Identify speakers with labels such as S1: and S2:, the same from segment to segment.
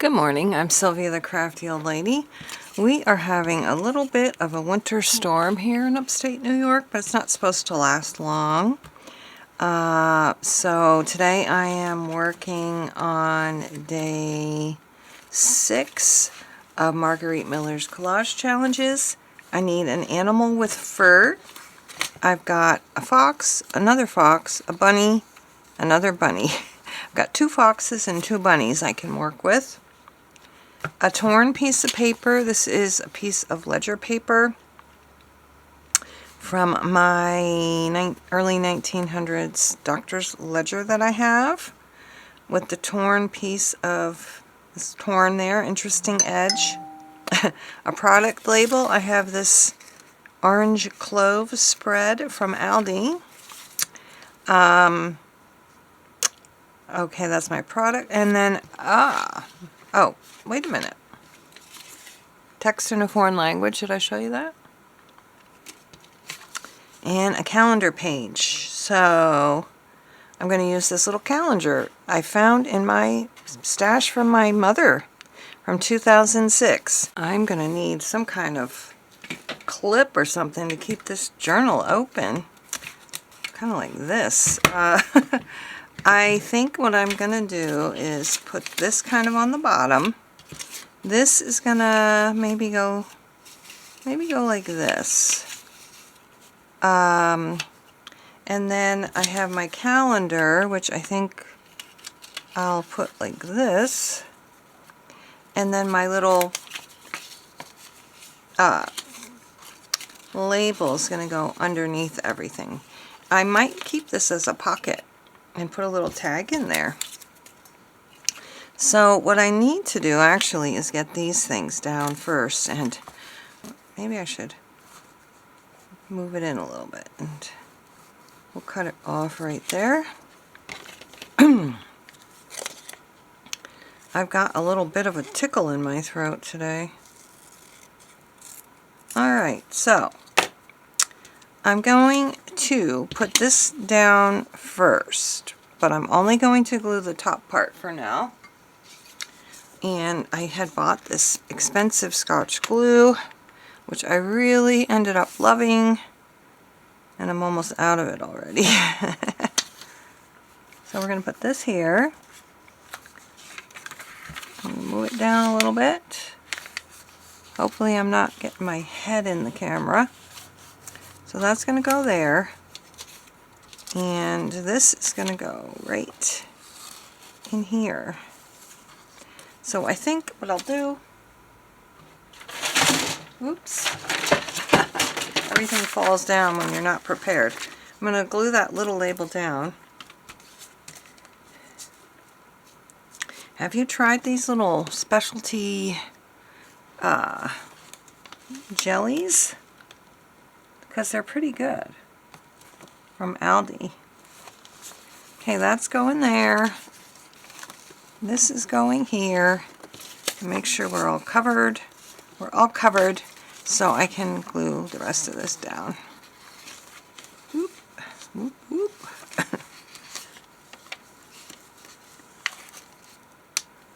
S1: Good morning, I'm Sylvia the Crafty Old Lady. We are having a little bit of a winter storm here in upstate New York, but it's not supposed to last long. So today I am working on day 6 of Margarete Miller's collage challenges. I need an animal with fur. I've got a fox, another fox, a bunny, another bunny. I've got 2 foxes and 2 bunnies I can work with. A torn piece of paper. This is a piece of ledger paper from my early 1900s doctor's ledger that I have, with the torn piece of this torn there, interesting edge. A product label. I have this orange clove spread from Aldi. Okay, that's my product. And then, oh, wait a minute. Text in a foreign language. Did I show you that? And a calendar page. So I'm going to use this little calendar I found in my stash from my mother from 2006. I'm going to need some kind of clip or something to keep this journal open. Kind of like this. I think what I'm going to do is put this kind of on the bottom. This is going to maybe go like this. And then I have my calendar, which I think I'll put like this. And then my little label is going to go underneath everything. I might keep this as a pocket and put a little tag in there. So what I need to do actually is get these things down first, and maybe I should move it in a little bit, and we'll cut it off right there. I've got a little bit of a tickle in my throat today. Alright, so I'm going to put this down first, but I'm only going to glue the top part for now. And I had bought this expensive Scotch glue, which I really ended up loving, and I'm almost out of it already. So we're going to put this here. I'm going to move it down a little bit. Hopefully I'm not getting my head in the camera. So that's going to go there. And this is going to go right in here. So I think what I'll do, oops, everything falls down when you're not prepared. I'm going to glue that little label down. Have you tried these little specialty jellies? Because they're pretty good, from Aldi. Okay, that's going there. This is going here. Make sure we're all covered. We're all covered, so I can glue the rest of this down. Whoop, whoop, whoop.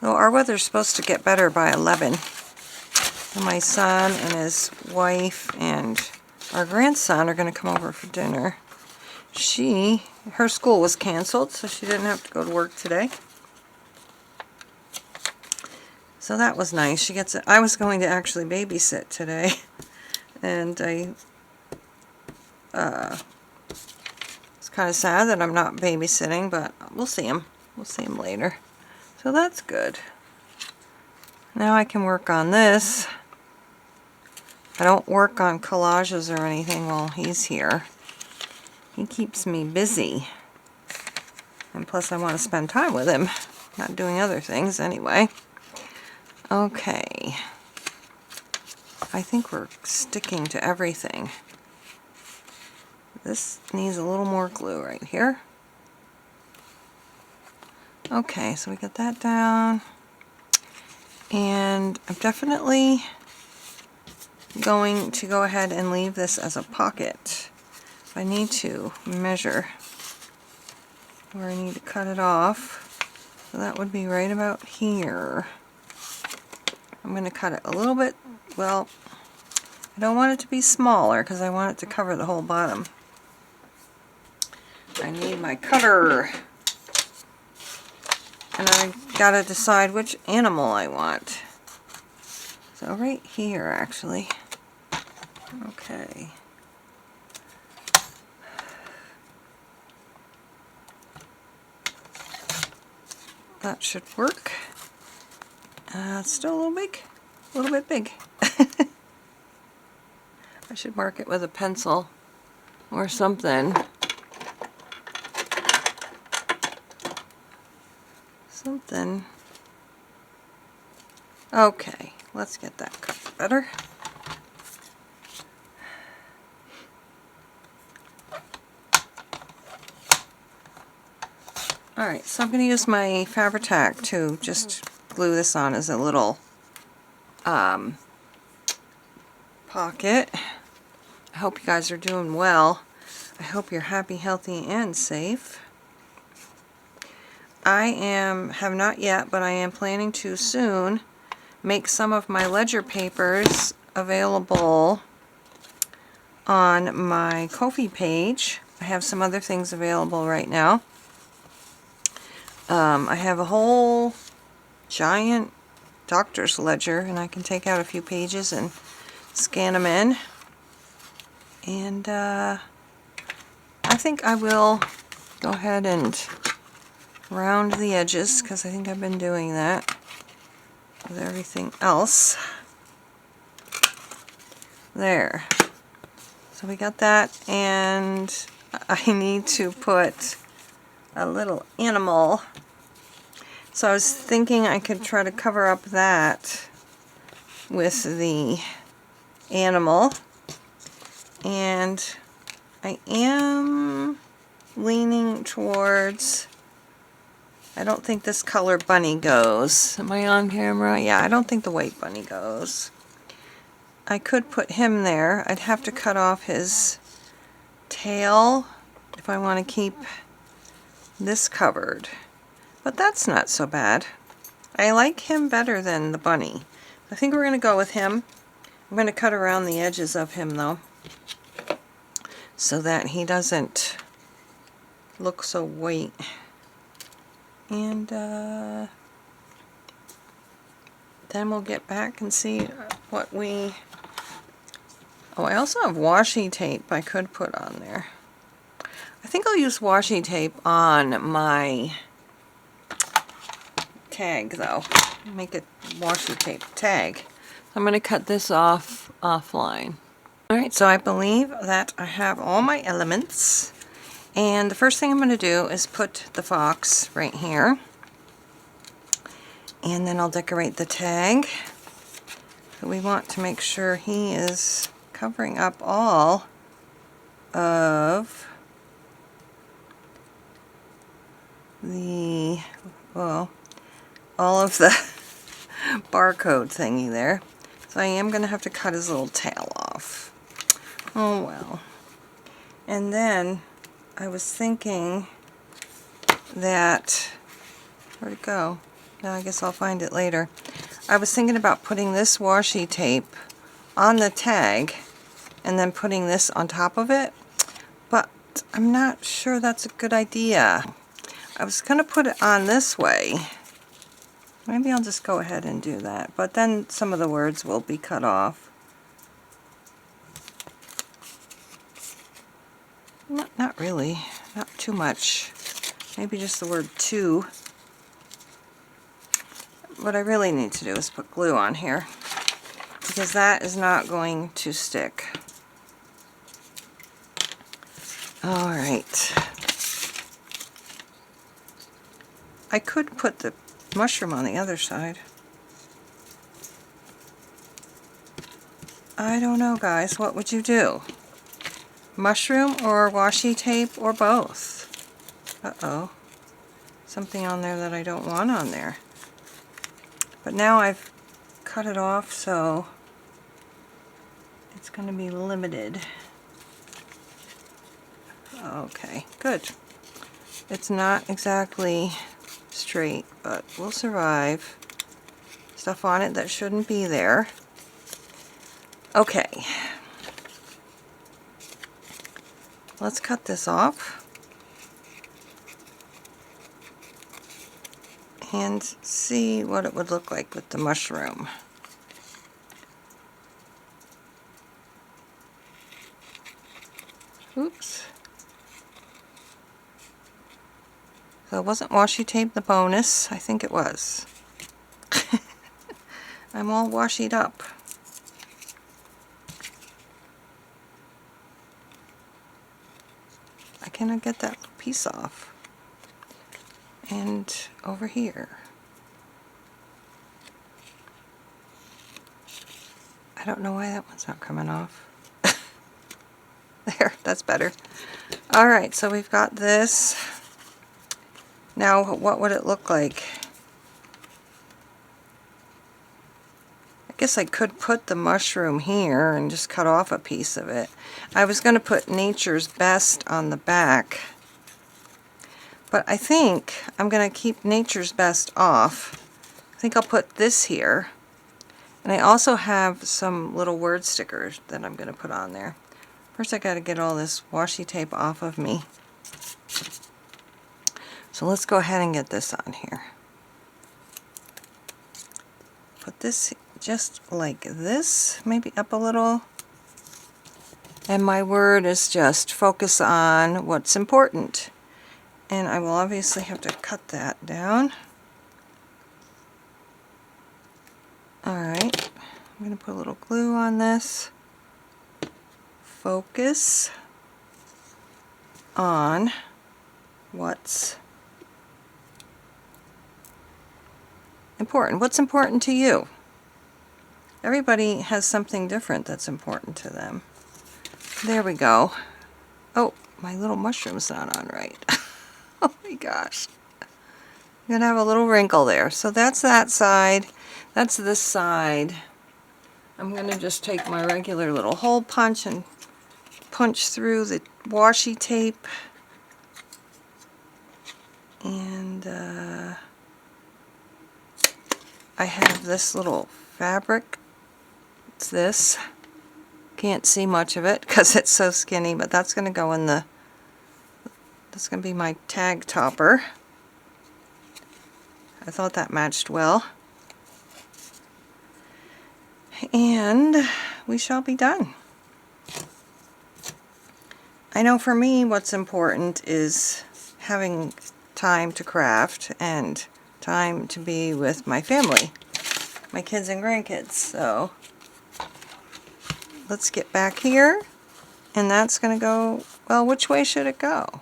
S1: Well, our weather's supposed to get better by 11. And my son and his wife and our grandson are going to come over for dinner. Her school was canceled, so she didn't have to go to work today. So that was nice. I was going to actually babysit today, and it's kind of sad that I'm not babysitting, but we'll see him. We'll see him later. So that's good. Now I can work on this. I don't work on collages or anything while he's here. He keeps me busy. And plus I want to spend time with him, not doing other things anyway. Okay. I think we're sticking to everything. This needs a little more glue right here. Okay, so we got that down. And I'm definitely going to go ahead and leave this as a pocket. I need to measure where I need to cut it off. So that would be right about here. I'm going to cut it a little bit, well, I don't want it to be smaller because I want it to cover the whole bottom. I need my cutter. And I gotta decide which animal I want. So right here, actually. Okay. That should work. It's still a little big. A little bit big. I should mark it with a pencil or something. Something. Okay, let's get that cut better. Alright, so I'm going to use my Fabri-Tac to just glue this on as a little pocket. I hope you guys are doing well. I hope you're happy, healthy, and safe. I have not yet, but I am planning to soon make some of my ledger papers available on my Ko-fi page. I have some other things available right now. I have a whole giant doctor's ledger, and I can take out a few pages and scan them in. And I think I will go ahead and round the edges, because I think I've been doing that with everything else. There. So we got that, and I need to put a little animal. So I was thinking I could try to cover up that with the animal. And I am leaning towards, I don't think this color bunny goes. Am I on camera? Yeah, I don't think the white bunny goes. I could put him there. I'd have to cut off his tail if I want to keep this covered. But that's not so bad. I like him better than the bunny. I think we're going to go with him. I'm going to cut around the edges of him though, so that he doesn't look so white. And then we'll get back and see what we... Oh, I also have washi tape I could put on there. I think I'll use washi tape on my tag though. Make a washi tape tag. I'm going to cut this off offline. Alright, so I believe that I have all my elements. And the first thing I'm going to do is put the fox right here. And then I'll decorate the tag. So we want to make sure he is covering up all of the, well, all of the barcode thingy there. So I am going to have to cut his little tail off. Oh well. And then I was thinking that, where'd it go? No, I guess I'll find it later. I was thinking about putting this washi tape on the tag and then putting this on top of it, but I'm not sure that's a good idea. I was going to put it on this way. Maybe I'll just go ahead and do that, but then some of the words will be cut off. Not really, not too much. Maybe just the word to. What I really need to do is put glue on here, because that is not going to stick. Alright. I could put the mushroom on the other side. I don't know, guys. What would you do? Mushroom or washi tape or both? Uh-oh. Something on there that I don't want on there. But now I've cut it off, so it's going to be limited. Okay, good. It's not exactly straight, but we'll survive. Just stuff on it that shouldn't be there. Okay. Let's cut this off and see what it would look like with the mushroom. Oops. So it wasn't washi tape the bonus. I think it was. I'm all washied up. I cannot get that little piece off. And over here. I don't know why that one's not coming off. There, that's better. Alright, so we've got this. Now, what would it look like? I guess I could put the mushroom here and just cut off a piece of it. I was going to put Nature's Best on the back, but I think I'm going to keep Nature's Best off. I think I'll put this here. And I also have some little word stickers that I'm going to put on there. First I got to get all this washi tape off of me. So let's go ahead and get this on here. Put this just like this, maybe up a little. And my word is just focus on what's important. And I will obviously have to cut that down. Alright, I'm going to put a little glue on this. Focus on what's important. What's important to you? Everybody has something different that's important to them. There we go. Oh, my little mushroom's not on right. Oh my gosh. I'm going to have a little wrinkle there. So that's that side. That's this side. I'm going to just take my regular little hole punch and punch through the washi tape. And I have this little fabric. It's this. Can't see much of it because it's so skinny, but that's going to go in the, that's going to be my tag topper. I thought that matched well. And we shall be done. I know for me what's important is having time to craft and time to be with my family, my kids and grandkids. So let's get back here, and that's going to go, well, which way should it go?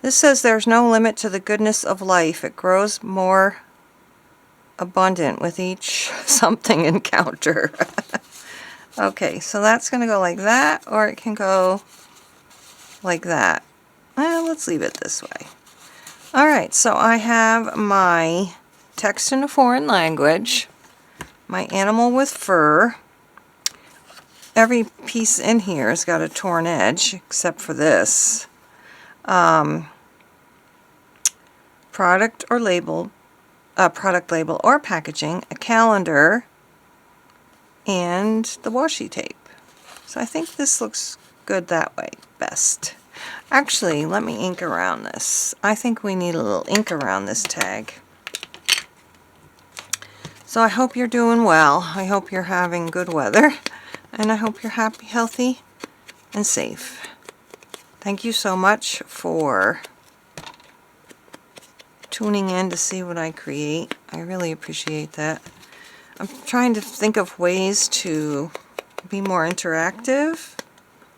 S1: This says there's no limit to the goodness of life. It grows more abundant with each something encounter. Okay, so that's going to go like that, or it can go like that. Well, let's leave it this way. Alright, so I have my text in a foreign language, my animal with fur. Every piece in here has got a torn edge, except for this. Product label or packaging, a calendar, and the washi tape. So I think this looks good that way best. Actually, let me ink around this. I think we need a little ink around this tag. So I hope you're doing well. I hope you're having good weather. And I hope you're happy, healthy, and safe. Thank you so much for tuning in to see what I create. I really appreciate that. I'm trying to think of ways to be more interactive.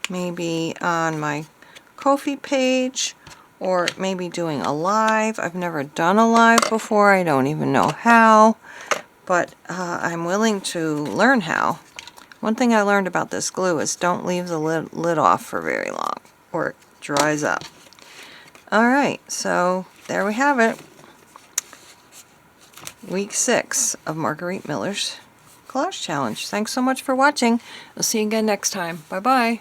S1: Maybe on my Ko-fi page, or maybe doing a live. I've never done a live before. I don't even know how, but I'm willing to learn how. One thing I learned about this glue is don't leave the lid off for very long, or it dries up. Alright, so there we have it. Week 6 of Margarete Miller's Collage Challenge. Thanks so much for watching. I'll see you again next time. Bye-bye.